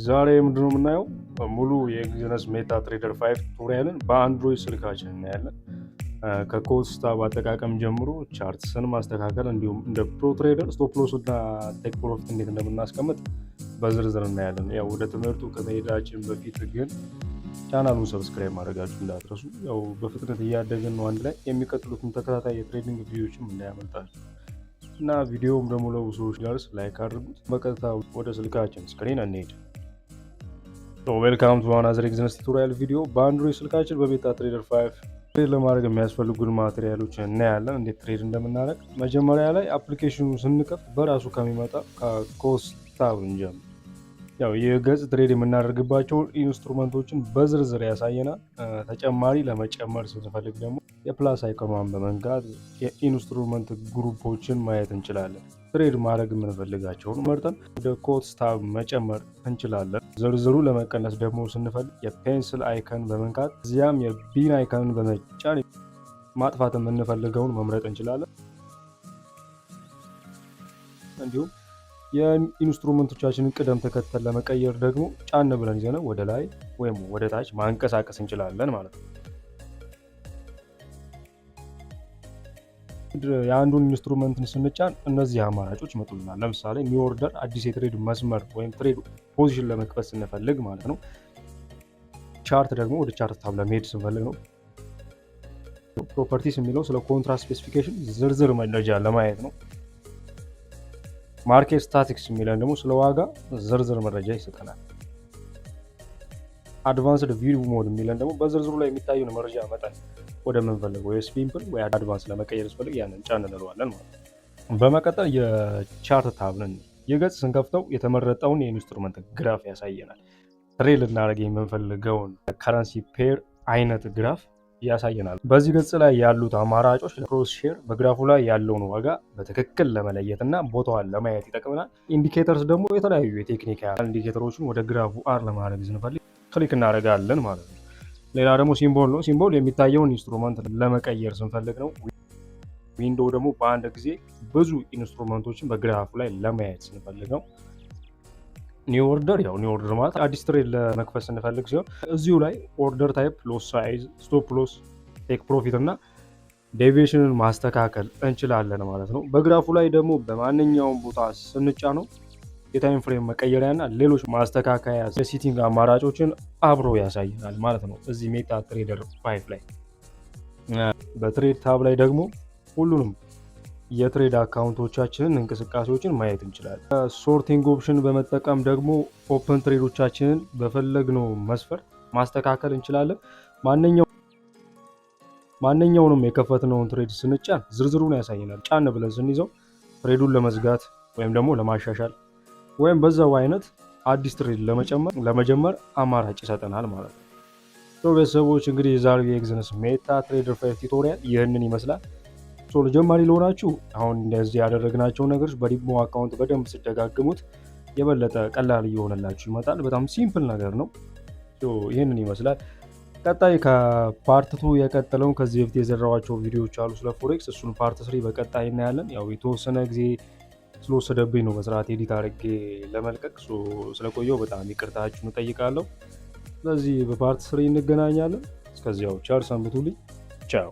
ዛሬ ምንድነው የምናየው? ሙሉ የኤግዘነስ ሜታ ትሬደር 5 ቱቶሪያልን በአንድሮይድ ስልካችን እናያለን። ከኮስታብ አጠቃቀም ጀምሮ ቻርትስን ማስተካከል እንዲሁም እንደ ፕሮ ትሬደር ስቶፕ ሎስ እና ቴክ ፕሮፊት እንዴት እንደምናስቀምጥ በዝርዝር እናያለን። ያው ወደ ትምህርቱ ከመሄዳችን በፊት ግን ቻናሉን ሰብስክራይብ ማድረጋችሁ እንዳትረሱ። ያው በፍጥነት እያደግን ነው አንድ ላይ የሚቀጥሉትን ተከታታይ የትሬዲንግ ቪዲዮዎችም እንዳያመልጣችሁ እና ቪዲዮውም ደግሞ ለብዙ ሰዎች ደርስ ላይክ አድርጉት። በቀጥታ ወደ ስልካችን ስክሪን እንሄድ። ዌልካም ቱ አናዘር ኤግዘነስ ቱቶሪያል ቪዲዮ። በአንድሮይድ ስልካችን በሜታ ትሬደር 5 ትሬድ ለማድረግ የሚያስፈልጉን ማቴሪያሎች እናያለን፣ እንዴት ትሬድ እንደምናደርግ። መጀመሪያ ላይ አፕሊኬሽኑ ስንከፍት በራሱ ከሚመጣ ከኮስታብ እንጀምር። ያው ይህ ገጽ ትሬድ የምናደርግባቸውን ኢንስትሩመንቶችን በዝርዝር ያሳየናል። ተጨማሪ ለመጨመር ስንፈልግ ደግሞ የፕላስ አይኮኗን በመንካት የኢንስትሩመንት ግሩፖችን ማየት እንችላለን። ትሬድ ማድረግ የምንፈልጋቸውን መርጠን ወደ ኮስታብ መጨመር እንችላለን። ዝርዝሩ ለመቀነስ ደግሞ ስንፈልግ የፔንስል አይከን በመንካት እዚያም የቢን አይከንን በመጫን ማጥፋት የምንፈልገውን መምረጥ እንችላለን። እንዲሁም የኢንስትሩመንቶቻችንን ቅደም ተከተል ለመቀየር ደግሞ ጫን ብለን ይዘነው ወደ ላይ ወይም ወደ ታች ማንቀሳቀስ እንችላለን ማለት ነው። የአንዱን ኢንስትሩመንትን ስንጫን እነዚህ አማራጮች ይመጡልናል። ለምሳሌ ኒው ኦርደር፣ አዲስ የትሬድ መስመር ወይም ትሬድ ፖዚሽን ለመክፈት ስንፈልግ ማለት ነው። ቻርት ደግሞ ወደ ቻርት ታብ ለመሄድ ስንፈልግ ነው። ፕሮፐርቲስ የሚለው ስለ ኮንትራክት ስፔሲፊኬሽን ዝርዝር መረጃ ለማየት ነው። ማርኬት ስታቲክስ የሚለን ደግሞ ስለ ዋጋ ዝርዝር መረጃ ይሰጠናል። አድቫንስድ ቪው ሞድ የሚለን ደግሞ በዝርዝሩ ላይ የሚታየውን መረጃ መጠን ወደ ምንፈልገው ወይ ሲምፕል ወይ አድቫንስ ለመቀየር ስፈልግ ያንን ጫን እንለዋለን ማለት ነው። በመቀጠል የቻርት ታብን የገጽ ስንከፍተው የተመረጠውን የኢንስትሩመንት ግራፍ ያሳየናል። ትሬድ ልናደርግ የምንፈልገውን ከረንሲ ፔር አይነት ግራፍ ያሳየናል። በዚህ ገጽ ላይ ያሉት አማራጮች ክሮስ ሼር በግራፉ ላይ ያለውን ዋጋ በትክክል ለመለየት እና ቦታዋን ለማየት ይጠቅመናል። ኢንዲኬተርስ ደግሞ የተለያዩ የቴክኒካል ኢንዲኬተሮችን ወደ ግራፉ አር ለማድረግ ስንፈልግ ክሊክ እናደርጋለን ማለት ነው። ሌላ ደግሞ ሲምቦል ነው። ሲምቦል የሚታየውን ኢንስትሩመንት ለመቀየር ስንፈልግ ነው። ዊንዶው ደግሞ በአንድ ጊዜ ብዙ ኢንስትሩመንቶችን በግራፉ ላይ ለማየት ስንፈልግ ነው። ኒው ኦርደር፣ ያው ኒው ኦርደር ማለት አዲስ ትሬድ ለመክፈት ስንፈልግ ሲሆን እዚሁ ላይ ኦርደር ታይፕ፣ ሎስ ሳይዝ፣ ስቶፕ ሎስ፣ ቴክ ፕሮፊት እና ዴቪዬሽንን ማስተካከል እንችላለን ማለት ነው። በግራፉ ላይ ደግሞ በማንኛውም ቦታ ስንጫነው የታይም ፍሬም መቀየሪያ እና ሌሎች ማስተካከያ የሲቲንግ አማራጮችን አብሮ ያሳየናል ማለት ነው። እዚህ ሜታ ትሬደር 5 ላይ በትሬድ ታብ ላይ ደግሞ ሁሉንም የትሬድ አካውንቶቻችንን እንቅስቃሴዎችን ማየት እንችላለን። ሶርቲንግ ኦፕሽን በመጠቀም ደግሞ ኦፕን ትሬዶቻችንን በፈለግነው መስፈርት ማስተካከል እንችላለን። ማንኛውንም የከፈትነውን ትሬድ ስንጫን ዝርዝሩን ያሳየናል። ጫን ብለን ስንይዘው ትሬዱን ለመዝጋት ወይም ደግሞ ለማሻሻል ወይም በዛው አይነት አዲስ ትሬድ ለመጀመር አማራጭ ይሰጠናል ማለት ነው። ቤተሰቦች እንግዲህ የዛሬው የኤግዘነስ ሜታ ትሬደር 5 ቱቶሪያል ይህንን ይመስላል። ለጀማሪ ለሆናችሁ አሁን እንደዚህ ያደረግናቸው ነገሮች በዲሞ አካውንት በደንብ ሲደጋግሙት የበለጠ ቀላል እየሆነላችሁ ይመጣል። በጣም ሲምፕል ነገር ነው። ይህንን ይመስላል። ቀጣይ ከፓርት 2 የቀጠለውን ከዚህ በፊት የዘራዋቸው ቪዲዮዎች አሉ ስለ ፎሬክስ፣ እሱን ፓርት 3 በቀጣይ እናያለን። ያው የተወሰነ ጊዜ ስለወሰደብኝ ነው በስርዓት ኤዲት አድርጌ ለመልቀቅ ስለቆየው በጣም ይቅርታችሁን እጠይቃለሁ። ስለዚህ በፓርት 3 እንገናኛለን። እስከዚያው ቸር ሰንብቱልኝ። ቻው።